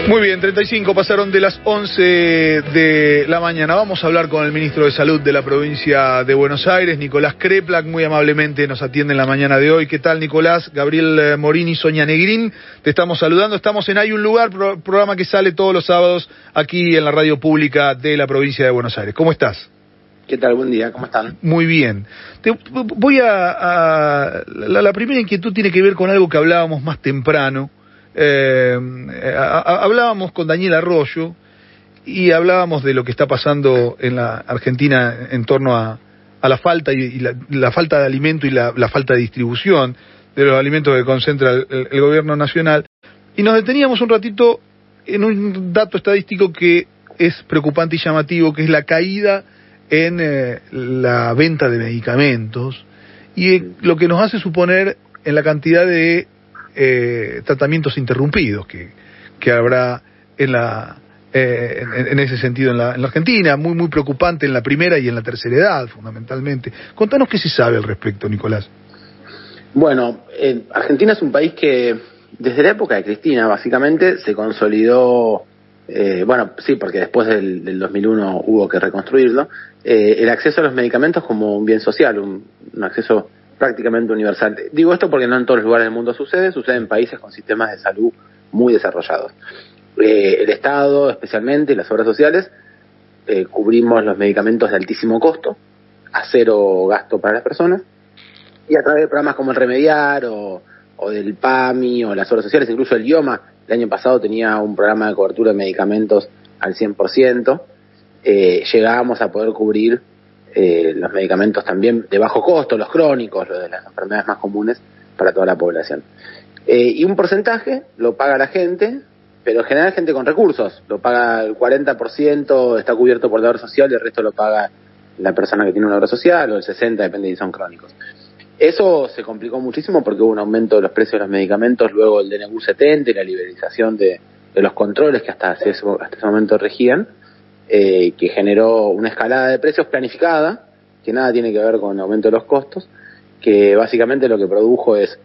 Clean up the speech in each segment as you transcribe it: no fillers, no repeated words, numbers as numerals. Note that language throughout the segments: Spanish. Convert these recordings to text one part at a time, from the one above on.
Muy bien, 35 pasaron de las 11 de la mañana. Vamos a hablar con el ministro de Salud de la provincia de Buenos Aires, Nicolás Kreplak, muy amablemente nos atiende en la mañana de hoy. ¿Qué tal, Nicolás? Gabriel Morini, Sonia Negrín, te estamos saludando. Estamos en Hay un Lugar, programa que sale todos los sábados aquí en la radio pública de la provincia de Buenos Aires. ¿Cómo estás? ¿Qué tal? Buen día, ¿cómo están? Muy bien. Voy la primera inquietud tiene que ver con algo que hablábamos más temprano. Hablábamos con Daniel Arroyo y hablábamos de lo que está pasando en la Argentina en torno a la falta y la falta de alimento y la falta de distribución de los alimentos que concentra el gobierno nacional, y nos deteníamos un ratito en un dato estadístico que es preocupante y llamativo, que es la caída en la venta de medicamentos y lo que nos hace suponer en la cantidad de tratamientos interrumpidos que habrá en ese sentido en la Argentina, muy preocupante en la primera y en la tercera edad, fundamentalmente. Contanos qué se sabe al respecto, Nicolás. Bueno, Argentina es un país que desde la época de Cristina, básicamente, se consolidó, sí, porque después del 2001 hubo que reconstruirlo, el acceso a los medicamentos como un bien social, un acceso prácticamente universal. Digo esto porque no en todos los lugares del mundo sucede en países con sistemas de salud muy desarrollados. El Estado, especialmente, y las obras sociales, cubrimos los medicamentos de altísimo costo, a cero gasto para las personas, y a través de programas como el Remediar o del PAMI o las obras sociales, incluso el IOMA, el año pasado tenía un programa de cobertura de medicamentos al 100%, llegábamos a poder cubrir los medicamentos también de bajo costo, los crónicos, los de las enfermedades más comunes para toda la población. Y un porcentaje lo paga la gente, pero en general gente con recursos. Lo paga el 40%, está cubierto por la obra social, y el resto lo paga la persona que tiene una obra social, o el 60%, depende si son crónicos. Eso se complicó muchísimo porque hubo un aumento de los precios de los medicamentos, luego el DNU 70 y la liberalización de los controles que hasta ese momento regían, que generó una escalada de precios planificada, que nada tiene que ver con el aumento de los costos, que básicamente lo que produjo es,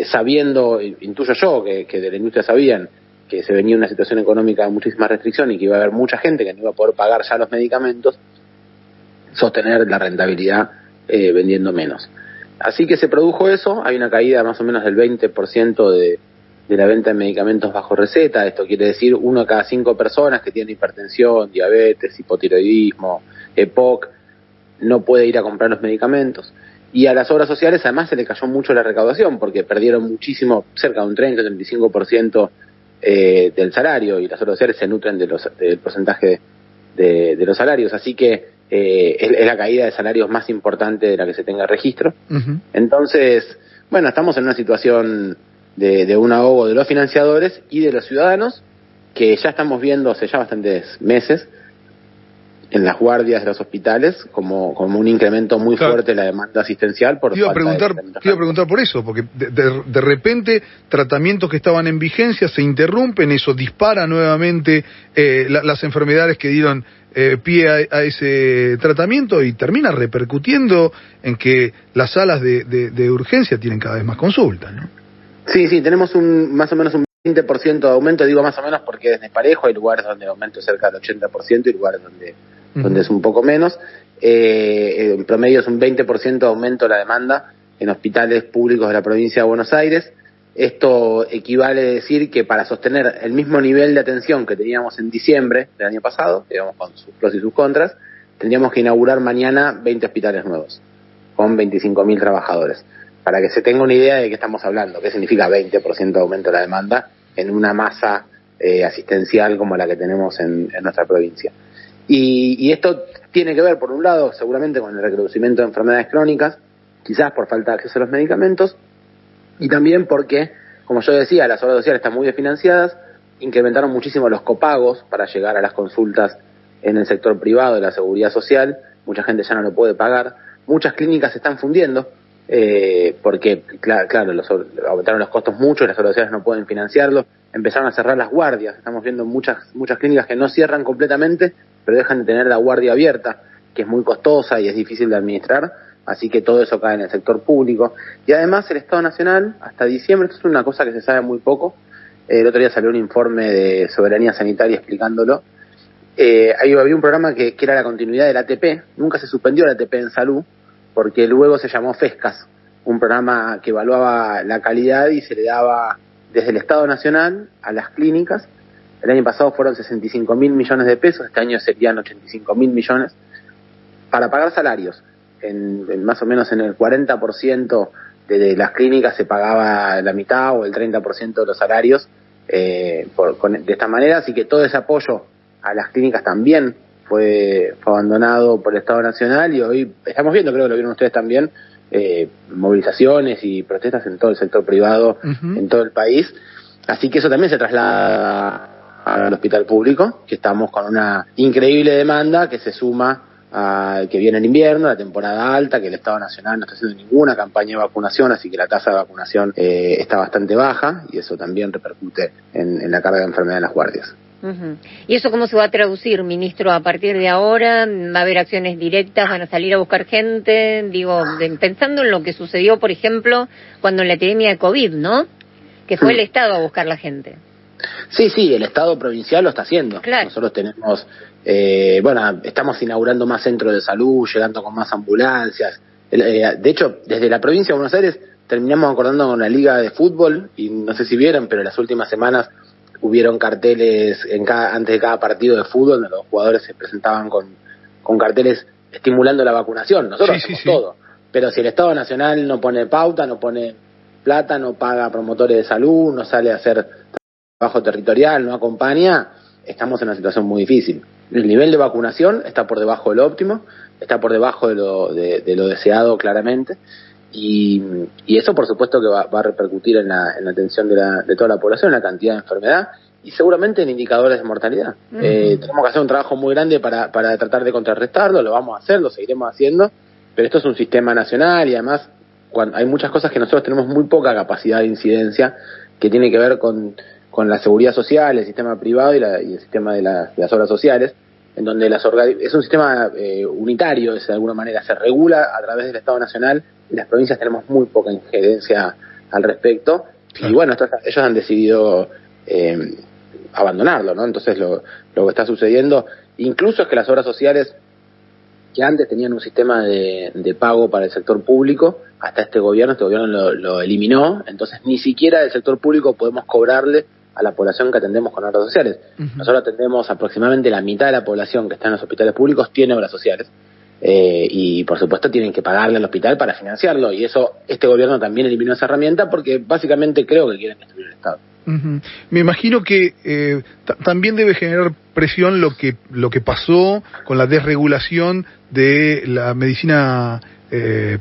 sabiendo, intuyo yo, que de la industria sabían que se venía una situación económica de muchísima restricción y que iba a haber mucha gente que no iba a poder pagar ya los medicamentos, sostener la rentabilidad vendiendo menos. Así que se produjo eso, hay una caída más o menos del 20% de la venta de medicamentos bajo receta. Esto quiere decir 1 de cada 5 personas que tienen hipertensión, diabetes, hipotiroidismo, EPOC, no puede ir a comprar los medicamentos. Y a las obras sociales además se le cayó mucho la recaudación porque perdieron muchísimo, cerca de un 30-35% del salario, y las obras sociales se nutren del porcentaje de los salarios, así que es la caída de salarios más importante de la que se tenga registro. Uh-huh. Entonces, bueno, estamos en una situación de un ahogo de los financiadores y de los ciudadanos, que ya estamos viendo hace ya bastantes meses en las guardias de los hospitales como un incremento muy fuerte de la demanda asistencial. Te iba a preguntar por eso, porque de repente tratamientos que estaban en vigencia se interrumpen, eso dispara nuevamente las enfermedades que dieron pie a ese tratamiento y termina repercutiendo en que las salas de urgencia tienen cada vez más consultas, ¿no? Sí, tenemos más o menos un 20% de aumento, digo más o menos porque es desparejo, hay lugares donde el aumento es cerca del 80% y lugares donde es un poco menos. En promedio es un 20% de aumento de la demanda en hospitales públicos de la provincia de Buenos Aires. Esto equivale a decir que para sostener el mismo nivel de atención que teníamos en diciembre del año pasado, digamos con sus pros y sus contras, tendríamos que inaugurar mañana 20 hospitales nuevos, con 25.000 trabajadores. Para que se tenga una idea de qué estamos hablando, qué significa 20% de aumento de la demanda en una masa asistencial como la que tenemos en nuestra provincia. Y esto tiene que ver, por un lado, seguramente con el recrudecimiento de enfermedades crónicas, quizás por falta de acceso a los medicamentos, y también porque, como yo decía, las obras sociales están muy desfinanciadas, incrementaron muchísimo los copagos para llegar a las consultas en el sector privado de la seguridad social, mucha gente ya no lo puede pagar, muchas clínicas se están fundiendo, porque, claro, aumentaron los costos mucho, las obras sociales no pueden financiarlo, empezaron a cerrar las guardias, estamos viendo muchas clínicas que no cierran completamente, pero dejan de tener la guardia abierta, que es muy costosa y es difícil de administrar, así que todo eso cae en el sector público. Y además el Estado Nacional, hasta diciembre, esto es una cosa que se sabe muy poco, El otro día salió un informe de soberanía sanitaria explicándolo. Ahí había un programa que era la continuidad del ATP. Nunca se suspendió el ATP en salud, porque luego se llamó FESCAS, un programa que evaluaba la calidad y se le daba desde el Estado Nacional a las clínicas. El año pasado fueron 65.000 millones de pesos, este año serían 85.000 millones, para pagar salarios. En más o menos en el 40% de las clínicas se pagaba la mitad o el 30% de los salarios de esta manera, así que todo ese apoyo a las clínicas también fue abandonado por el Estado Nacional, y hoy estamos viendo, creo que lo vieron ustedes también, movilizaciones y protestas en todo el sector privado, en todo el país. Así que eso también se traslada al hospital público, que estamos con una increíble demanda que se suma a que viene el invierno, la temporada alta, que el Estado Nacional no está haciendo ninguna campaña de vacunación, así que la tasa de vacunación está bastante baja, y eso también repercute en la carga de enfermedad en las guardias. ¿Y eso cómo se va a traducir, ministro, a partir de ahora? ¿Va a haber acciones directas? ¿Van a salir a buscar gente? Digo, pensando en lo que sucedió, por ejemplo, cuando en la epidemia de COVID, ¿no? Que fue el Estado a buscar la gente. Sí, el Estado provincial lo está haciendo. Claro. Nosotros tenemos, estamos inaugurando más centros de salud, llegando con más ambulancias. De hecho, desde la provincia de Buenos Aires terminamos acordando con la Liga de Fútbol, y no sé si vieron, pero en las últimas semanas hubieron carteles antes de cada partido de fútbol, donde los jugadores se presentaban con carteles estimulando la vacunación. Nosotros hacemos todo. Pero si el Estado Nacional no pone pauta, no pone plata, no paga promotores de salud, no sale a hacer trabajo territorial, no acompaña, estamos en una situación muy difícil. El nivel de vacunación está por debajo del óptimo, está por debajo de lo deseado claramente, y eso por supuesto que va a repercutir en la atención de toda la población, en la cantidad de enfermedad y seguramente en indicadores de mortalidad. Tenemos que hacer un trabajo muy grande para tratar de contrarrestarlo, lo vamos a hacer, lo seguiremos haciendo, pero esto es un sistema nacional, y además hay muchas cosas que nosotros tenemos muy poca capacidad de incidencia, que tiene que ver con la seguridad social, el sistema privado y el sistema de las obras sociales, en donde es un sistema unitario, de alguna manera se regula a través del Estado Nacional, y las provincias tenemos muy poca injerencia al respecto. Claro. Y bueno, ellos han decidido abandonarlo, ¿no? Entonces lo que está sucediendo, incluso es que las obras sociales, que antes tenían un sistema de pago para el sector público, hasta este gobierno lo eliminó, entonces ni siquiera del sector público podemos cobrarle a la población que atendemos con obras sociales. Nosotros atendemos aproximadamente la mitad de la población que está en los hospitales públicos tiene obras sociales, y por supuesto tienen que pagarle al hospital para financiarlo, y eso este gobierno también eliminó esa herramienta, porque básicamente creo que quieren destruir el Estado. Me imagino que también debe generar presión lo que pasó con la desregulación de la medicina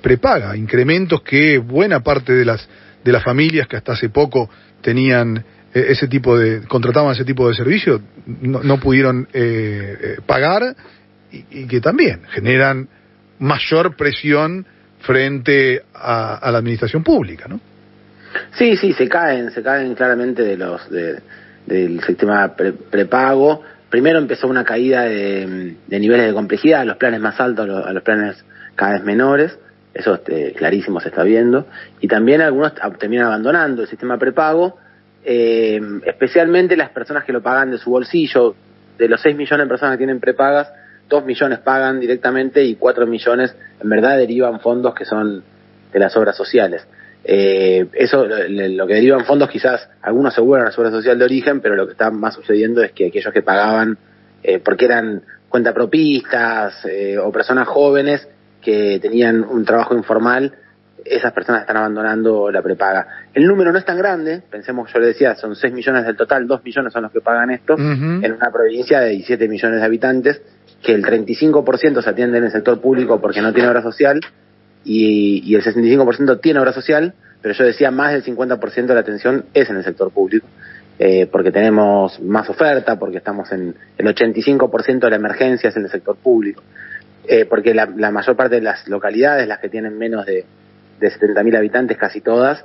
prepaga, incrementos que buena parte de las familias que hasta hace poco tenían contrataban ese tipo de servicio no pudieron pagar, y que también generan mayor presión frente a la administración pública, ¿no? Sí, se caen claramente del sistema prepago. Primero empezó una caída de niveles de complejidad, a los planes más altos, a los planes cada vez menores, eso clarísimo se está viendo, y también algunos terminan abandonando el sistema prepago, especialmente las personas que lo pagan de su bolsillo. De los 6 millones de personas que tienen prepagas, 2 millones pagan directamente y 4 millones en verdad derivan fondos que son de las obras sociales. Eso, lo que derivan fondos, quizás algunos se vuelven a la seguridad social de origen, pero lo que está más sucediendo es que aquellos que pagaban porque eran cuentapropistas o personas jóvenes que tenían un trabajo informal, esas personas están abandonando la prepaga. El número no es tan grande, pensemos, yo le decía, son 6 millones del total, 2 millones son los que pagan esto, en una provincia de 17 millones de habitantes, que el 35% se atiende en el sector público porque no tiene obra social, y el 65% tiene obra social, pero yo decía más del 50% de la atención es en el sector público, porque tenemos más oferta, porque estamos en el 85% de la emergencia es en el sector público, porque la mayor parte de las localidades, las que tienen menos de 70.000 habitantes, casi todas,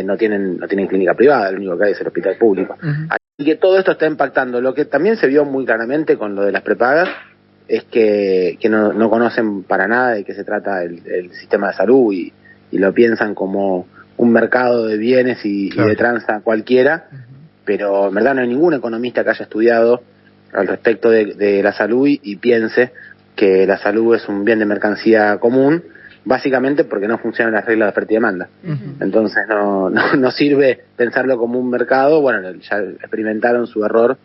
no tienen clínica privada, lo único que hay es el hospital público. Así que todo esto está impactando. Lo que también se vio muy claramente con lo de las prepagas es que no conocen para nada de qué se trata el sistema de salud, y lo piensan como un mercado de bienes y de tranza cualquiera, pero en verdad no hay ningún economista que haya estudiado al respecto de la salud y piense que la salud es un bien de mercancía común, básicamente porque no funcionan las reglas de oferta y demanda. Entonces no sirve pensarlo como un mercado. Bueno, ya experimentaron su error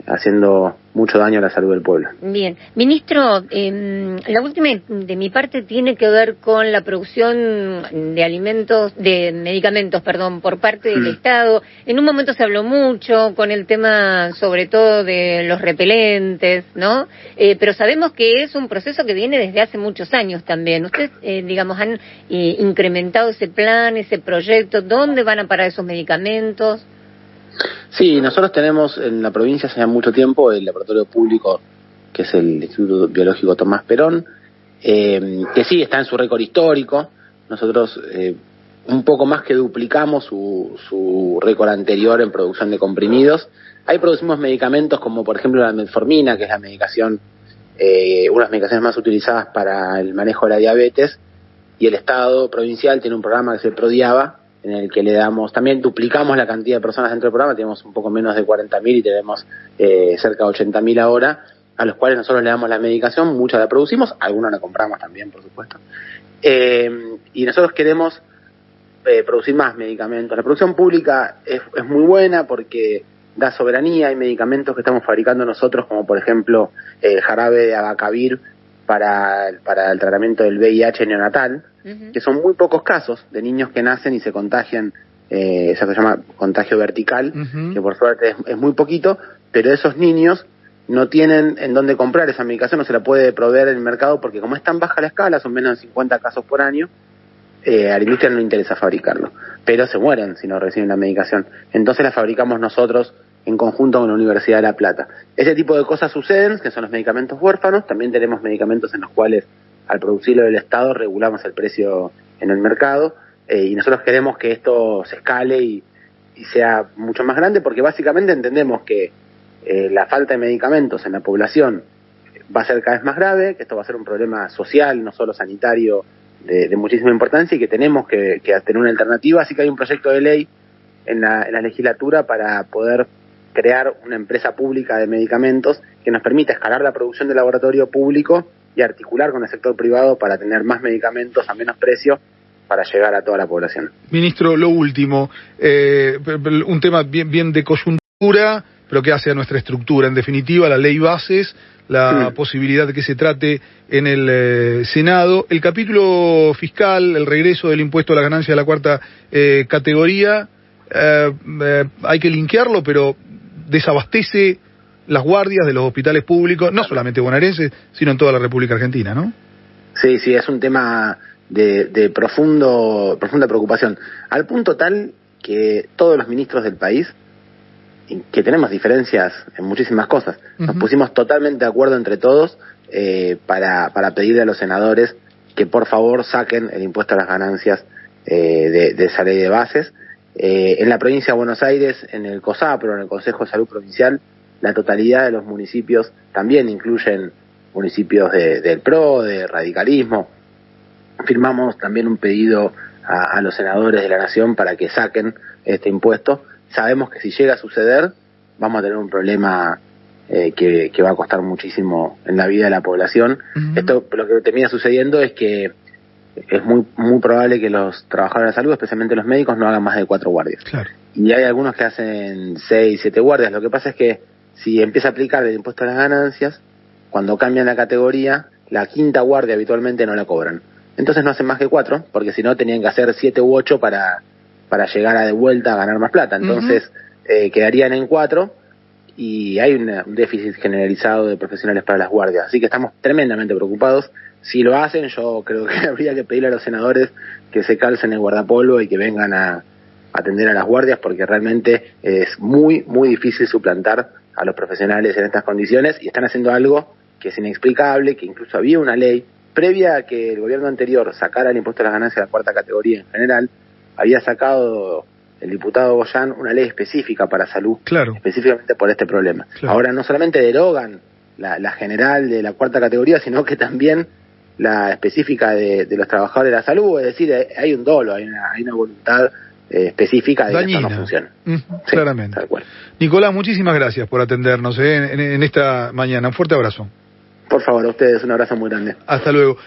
haciendo mucho daño a la salud del pueblo. Bien. Ministro, la última de mi parte tiene que ver con la producción de medicamentos, por parte del Estado. En un momento se habló mucho con el tema, sobre todo, de los repelentes, ¿no? Pero sabemos que es un proceso que viene desde hace muchos años también. ¿Ustedes, han incrementado ese plan, ese proyecto? ¿Dónde van a parar esos medicamentos? Sí, nosotros tenemos en la provincia hace mucho tiempo el laboratorio público, que es el Instituto Biológico Tomás Perón, que sí está en su récord histórico. Nosotros un poco más que duplicamos su récord anterior en producción de comprimidos. Ahí producimos medicamentos como por ejemplo la metformina, que es la medicación, una de las medicaciones más utilizadas para el manejo de la diabetes, y el Estado provincial tiene un programa que se Prodiaba, en el que le damos, también duplicamos la cantidad de personas dentro del programa, tenemos un poco menos de 40.000 y tenemos cerca de 80.000 ahora, a los cuales nosotros le damos la medicación, mucha la producimos, alguna la compramos también, por supuesto. Y nosotros queremos producir más medicamentos. La producción pública es muy buena porque da soberanía. Hay medicamentos que estamos fabricando nosotros, como por ejemplo el jarabe de abacavir para el tratamiento del VIH neonatal, que son muy pocos casos de niños que nacen y se contagian, eso se llama contagio vertical, que por suerte es muy poquito, pero esos niños no tienen en dónde comprar esa medicación, no se la puede proveer en el mercado porque como es tan baja la escala, son menos de 50 casos por año, a la industria no le interesa fabricarlo, pero se mueren si no reciben la medicación. Entonces la fabricamos nosotros en conjunto con la Universidad de La Plata. Ese tipo de cosas suceden, que son los medicamentos huérfanos. También tenemos medicamentos en los cuales, al producirlo del Estado, regulamos el precio en el mercado, y nosotros queremos que esto se escale y sea mucho más grande, porque básicamente entendemos que la falta de medicamentos en la población va a ser cada vez más grave, que esto va a ser un problema social, no solo sanitario, de muchísima importancia, y que tenemos que tener una alternativa. Así que hay un proyecto de ley en la legislatura para poder crear una empresa pública de medicamentos que nos permita escalar la producción del laboratorio público y articular con el sector privado para tener más medicamentos a menos precio para llegar a toda la población. Ministro, lo último, un tema bien de coyuntura, pero que hace a nuestra estructura. En definitiva, la ley bases, la posibilidad de que se trate en el Senado, el capítulo fiscal, el regreso del impuesto a la ganancia de la cuarta categoría, hay que linkearlo, pero desabastece las guardias de los hospitales públicos, no solamente bonaerenses, sino en toda la República Argentina, ¿no? Sí, es un tema de profunda preocupación, al punto tal que todos los ministros del país, que tenemos diferencias en muchísimas cosas, nos pusimos totalmente de acuerdo entre todos para pedirle a los senadores que por favor saquen el impuesto a las ganancias de esa ley de bases. En la provincia de Buenos Aires, en el COSAPRO, en el Consejo de Salud Provincial, la totalidad de los municipios también incluyen municipios del PRO, de radicalismo. Firmamos también un pedido a los senadores de la Nación para que saquen este impuesto. Sabemos que si llega a suceder, vamos a tener un problema que va a costar muchísimo en la vida de la población. Esto, lo que termina sucediendo es que es muy probable que los trabajadores de la salud, especialmente los médicos, no hagan más de 4 guardias. Claro. Y hay algunos que hacen 6, 7 guardias. Lo que pasa es que si empieza a aplicar el impuesto a las ganancias, cuando cambian la categoría, la 5ª guardia habitualmente no la cobran. Entonces no hacen más que 4, porque si no tenían que hacer 7 u 8 para llegar de vuelta a ganar más plata. Entonces quedarían en 4 y hay un déficit generalizado de profesionales para las guardias. Así que estamos tremendamente preocupados. Si lo hacen, yo creo que habría que pedirle a los senadores que se calcen el guardapolvo y que vengan a atender a las guardias, porque realmente es muy difícil suplantar a los profesionales en estas condiciones, y están haciendo algo que es inexplicable, que incluso había una ley previa a que el gobierno anterior sacara el impuesto a las ganancias de la cuarta categoría en general. Había sacado el diputado Goyán una ley específica para salud, específicamente por este problema. Ahora no solamente derogan la general de la cuarta categoría, sino que también la específica de los trabajadores de la salud. Es decir, hay un dolo, hay una voluntad específica de que dañina. esto no funciona. Sí, claramente. Tal cual. Nicolás, muchísimas gracias por atendernos en esta mañana. Un fuerte abrazo. Por favor, a ustedes un abrazo muy grande. Hasta luego.